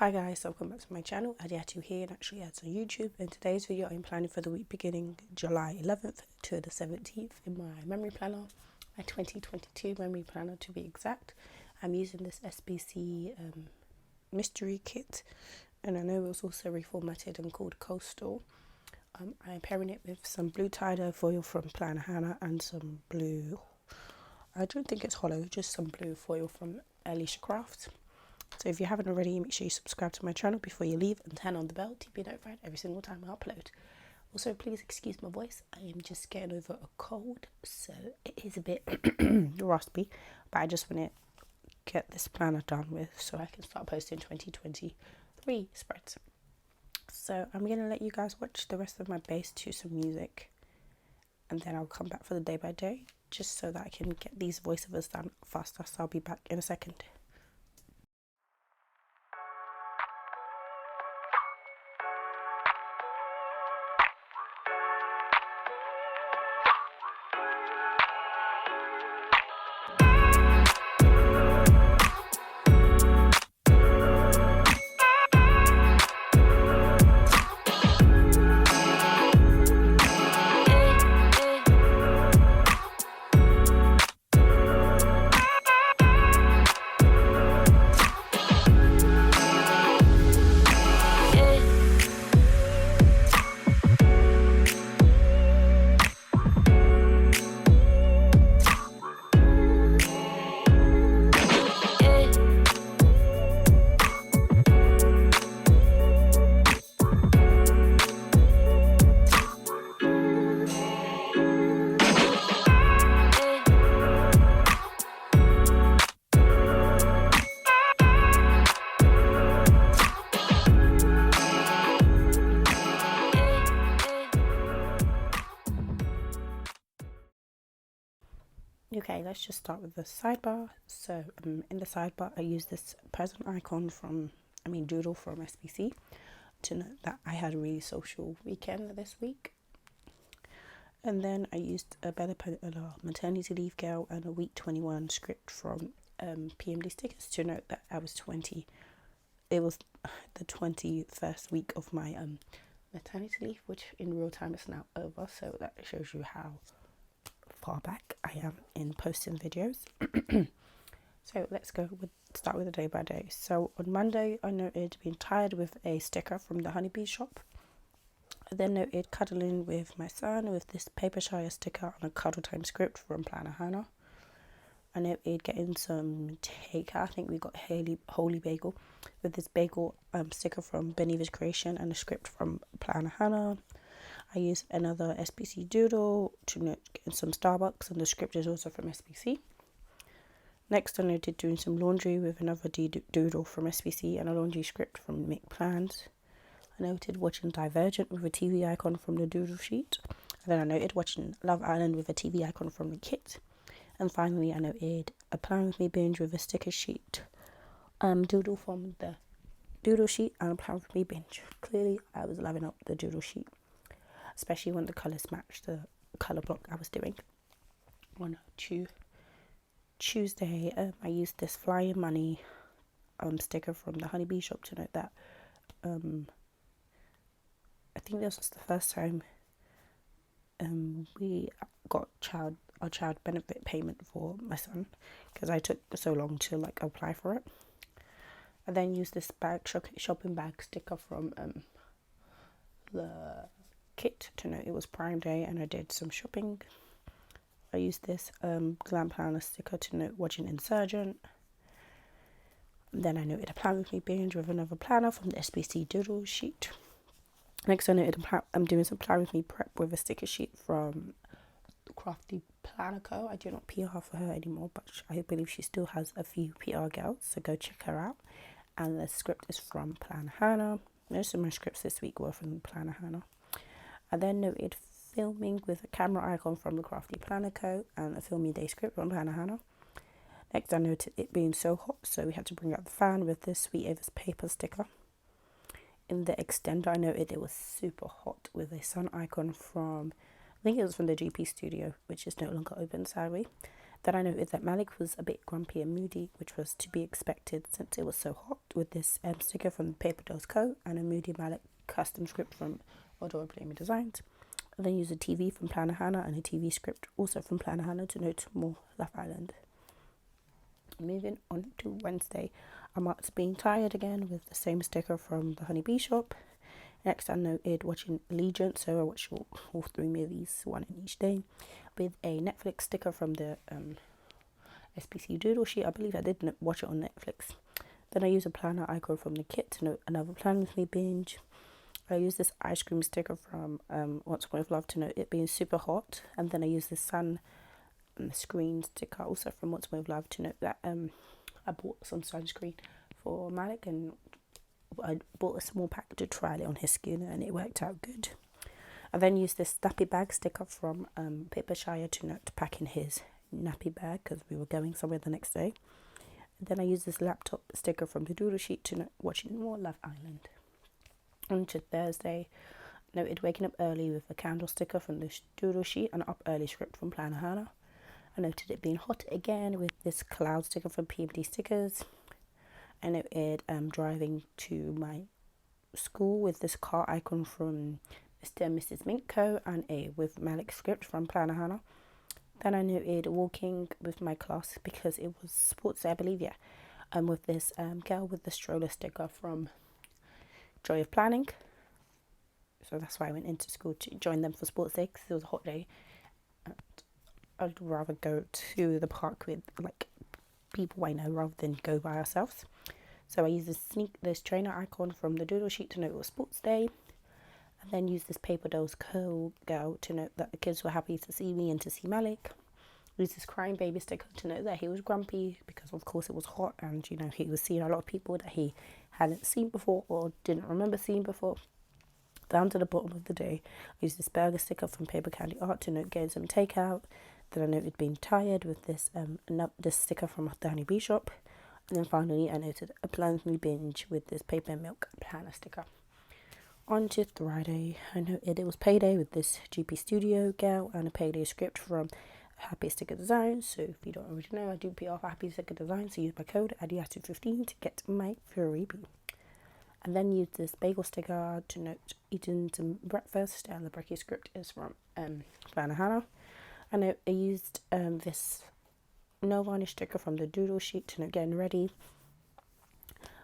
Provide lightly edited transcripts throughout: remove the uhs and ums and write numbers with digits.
Hi guys, welcome back to my channel. Adiatu here, Naturallyads on YouTube. In today's video, I'm planning for the week beginning July 11th to the 17th in my memory planner, my 2022 memory planner to be exact. I'm using this SBC mystery kit, and I know it was also reformatted and called Coastal. I'm pairing it with some blue tie-dye foil from PlanWithAds and some blue, I don't think it's hollow, just some blue foil from Alicia Craft. So if you haven't already, make sure you subscribe to my channel before you leave and turn on the bell to be notified every single time I upload. Also, please excuse my voice. I am just getting over a cold, so it is a bit raspy, but I just want to get this planner done with so I can start posting 2023 spreads. So I'm going to let you guys watch the rest of my base to some music, and then I'll come back for the day by day, just so that I can get these voiceovers done faster. So I'll be back in a second. Okay, let's just start with the sidebar. So in the sidebar, I use this present icon from, doodle from SBC to note that I had a really social weekend this week. And then I used a maternity leave girl and a week 21 script from PMD stickers to note that I was 20. It was the 21st week of my maternity leave, which in real time is now over. So that shows you how far back I am in posting videos. So let's start with the day by day. So on Monday, I noted being tired with a sticker from the honeybee shop. I then noted cuddling with my son with this paper shire sticker on a cuddle time script from PlanWithAds. I noted getting some takeout. I think we got Holy Bagel with this bagel sticker from Beniva's Creation and a script from PlanWithAds. I used another SBC doodle to note getting some Starbucks, and the script is also from SBC. Next, I noted doing some laundry with another doodle from SBC and a laundry script from Make Plans. I noted watching Divergent with a TV icon from the doodle sheet. And then I noted watching Love Island with a TV icon from the kit. And finally, I noted a Plan With Me binge with a sticker sheet doodle from the doodle sheet and a Plan With Me binge. Clearly, I was loving up the doodle sheet, especially when the colours matched the colour block I was doing. On Tuesday, I used this Flying Money sticker from the honeybee shop to note that I think this was the first time we got our child benefit payment for my son, because I took so long to apply for it. I then used this shopping bag sticker from the kit to note it was Prime Day and I did some shopping. I used this glam planner sticker to note watching Insurgent. And then I noted a Plan With Me binge with another planner from the SBC doodle sheet. Next, I noted I'm doing some Plan With Me prep with a sticker sheet from Crafty Planner Co. I do not PR for her anymore, but I believe she still has a few PR girls, so go check her out. And the script is from PlanWithAds. Most of my scripts this week were from PlanWithAds. I then noted filming with a camera icon from the Crafty Planner Co. and a filming day script from PlanWithAds. Next, I noted it being so hot, so we had to bring out the fan with this Sweet Ava's paper sticker. In the extender, I noted it was super hot with a sun icon from, I think it was from the GP studio, which is no longer open, sadly. Then I noted that Malik was a bit grumpy and moody, which was to be expected since it was so hot, with this sticker from PlanWithAds and a moody Malik custom script from Naturallyads Designs. I then used a TV from Planner Hannah and a TV script also from Planner Hannah to note more Love Island. Moving on to Wednesday, I marked being tired again with the same sticker from the Honeybee shop. Next, I noted watching Allegiant, so I watched all 3 movies, one in each day, with a Netflix sticker from the SPC doodle sheet. I believe I did watch it on Netflix. Then I used a planner icon from the kit to note another Plan With Me binge. I used this ice cream sticker from Once Upon a Love to note it being super hot, and then I used the sun screen sticker also from Once Upon a Love to note that I bought some sunscreen for Malik, and I bought a small pack to try it on his skin, and it worked out good. I then used this nappy bag sticker from Pippa to note packing his nappy bag because we were going somewhere the next day. And then I used this laptop sticker from the doodle sheet to note watching more Love Island. On to Thursday, I noted waking up early with a candle sticker from the doodle sheet and up early script from Planner Hannah. I noted it being hot again with this cloud sticker from PMD Stickers. I noted driving to my school with this car icon from Mr. and Mrs. Mintco and a with Malik script from Planner Hannah. Then I noted walking with my class because it was sports day, I believe, yeah. With this girl with the stroller sticker from Joy of Planning. So that's why I went into school to join them for sports day because it was a hot day. And I'd rather go to the park with like people I know rather than go by ourselves. So I used this trainer icon from the doodle sheet to note it was sports day. And then used this Paper Dolls Co girl to note that the kids were happy to see me and to see Malik. Used this crying baby sticker to note that he was grumpy because of course it was hot, and you know he was seeing a lot of people that he hadn't seen before or didn't remember seeing before. Down to the bottom of the day, I used this burger sticker from Paper Candy Art to note getting some takeout. Then I noted being tired with this this sticker from the Honeybee shop. And then finally I noted a Plan With Me binge with this paper milk planner sticker. On to Friday, I noted it was payday with this GP Studio girl and a payday script from Happy Sticker Designs. So if you don't already know, I do PR for Happy Sticker Designs, so use my code ADIATU15 to get my freebie. And then use this bagel sticker to note eating some breakfast, and the brekkie script is from Planner Hannah. And I used this no varnish sticker from the doodle sheet to note getting ready.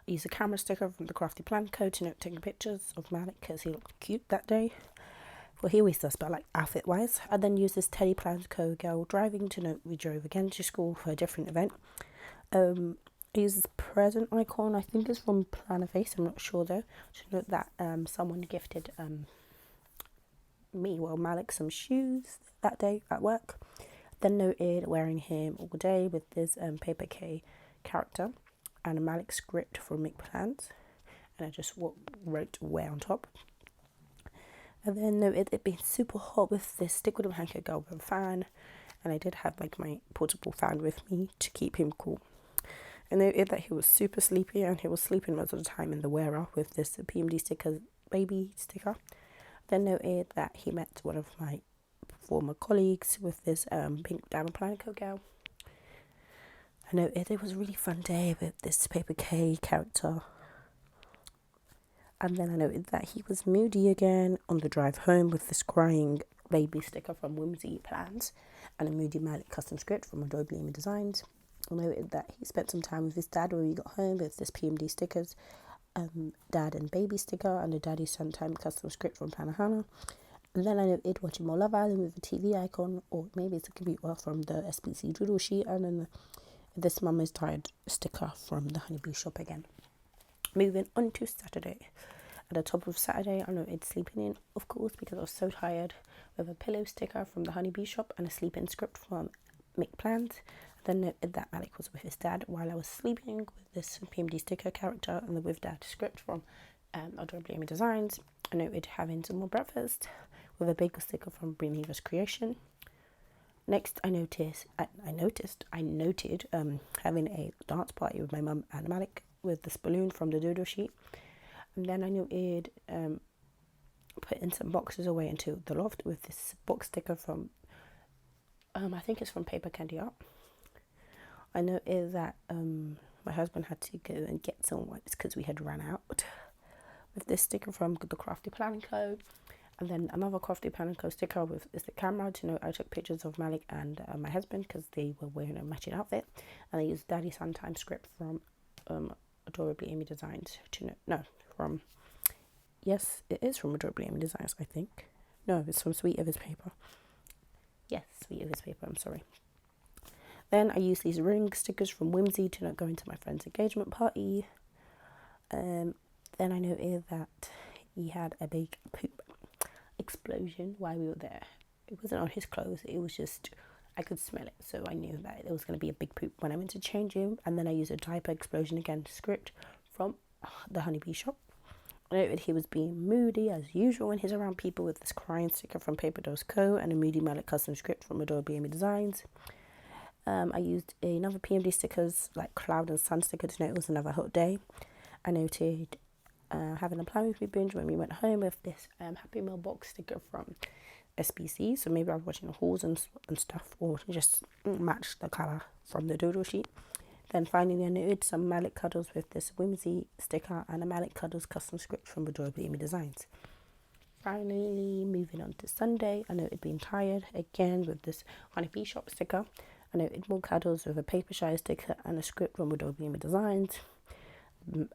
I used a camera sticker from the Crafty Plan Co to note taking pictures of Malik because he looked cute that day. Well, he always does, but like outfit wise. I then used this Teddy Plans Co girl driving to note we drove again to school for a different event. I used this present icon, I think it's from Planner Face, I'm not sure though, to note that someone gifted Malik some shoes that day at work. Then noted wearing him all day with this Paper K character and a Malik script from Make Plans, and I just wrote wear on top. And then noted it being super hot with this stick with a hanker girl with a fan, and I did have like my portable fan with me to keep him cool. I noted that he was super sleepy and he was sleeping most of the time in the wearer with this PMD sticker baby sticker. Then noted that he met one of my former colleagues with this pink Diamond Planner Co girl. I noted it was a really fun day with this Paper K character. And then I noted that he was moody again on the drive home with this crying baby sticker from Whimsy Plans and a moody Malik custom script from Naturallyads Designs. I noted that he spent some time with his dad when we got home with this PMD stickers, dad and baby sticker, and a daddy sometime custom script from Planner Hannah. And then I noted watching more Love Island with a TV icon, or maybe it's a computer from the SPC doodle sheet, and then this Mum is Tired sticker from the Honeybee shop again. Moving on to Saturday. At the top of Saturday, I noted sleeping in, of course, because I was so tired, with a pillow sticker from the Honeybee shop and a sleep-in script from Make Plans. Then noted that Malik was with his dad while I was sleeping with this PMD sticker character and the with dad script from Naturallyads Designs. I noted having some more breakfast with a bagel sticker from Breamheaver's Creation. Next, I noted having a dance party with my mum and Malik with this balloon from the doodle sheet. And then I noted putting some boxes away into the loft with this box sticker from I think it's from Paper Candy Art. I noticed that my husband had to go and get some wipes because we had run out with this sticker from the PlanWithAds, and then another PlanWithAds sticker with is the camera to know I took pictures of Malik and my husband because they were wearing a matching outfit, and I used Daddy Suntime script from Adorably Amy Designs to know, no, from, yes, it is from Adorably Amy Designs, I think. No, it's from Sweet of His Paper. Yes, Sweet of His Paper, I'm sorry. Then I used these ring stickers from Whimsy to not go into my friend's engagement party. Then I noted that he had a big poop explosion while we were there. It wasn't on his clothes, it was just, I could smell it, so I knew that it was going to be a big poop when I went to change him. And then I used a diaper explosion again script from the Honeybee shop. I noted he was being moody as usual when he's around people with this crying sticker from PlanWithAds and a moody Malik custom script from Adorably Amy Designs. I used another PMD stickers like cloud and sun sticker to note it was another hot day. I noted having a Plan With Me binge when we went home with this Happy Meal box sticker from SBC. So maybe I was watching the hauls and stuff, or just match the colour from the doodle sheet. Then finally I noted some Malik cuddles with this Whimsy sticker and a Malik cuddles custom script from Adorably Amy Designs. Finally, moving on to Sunday, I noted being tired again with this Honeybee shop sticker. I noted more cuddles with a paper shy sticker and a script from Adorably Amy Designs.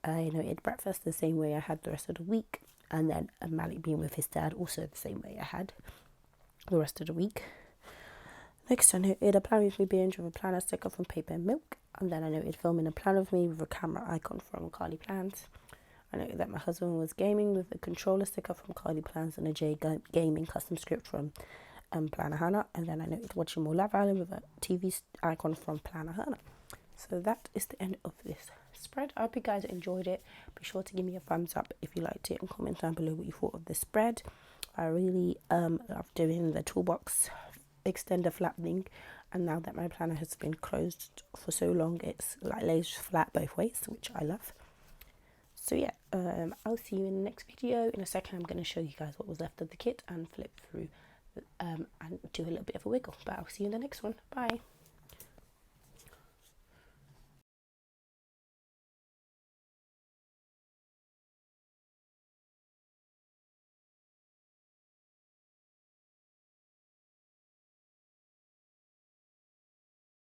I noted breakfast the same way I had the rest of the week, and then Malik being with his dad also the same way I had the rest of the week. Next I noted a Plan With Me binge with a planner sticker from Paper and Milk, and then I noted filming a Plan With Me with a camera icon from Carly Plans. I noted that my husband was gaming with a controller sticker from Carly Plans and a J Gaming custom script from Planner Hannah, and then I noted watching more Love Island with a TV icon from Planner Hannah. So that is the end of this spread. I hope you guys enjoyed it. Be sure to give me a thumbs up if you liked it and comment down below what you thought of this spread. I really love doing the toolbox extender flattening, and now that my planner has been closed for so long, it's like lays flat both ways, which I love. So yeah, I'll see you in the next video. In a second I'm going to show you guys what was left of the kit and flip through and do a little bit of a wiggle, but I'll see you in the next one. Bye.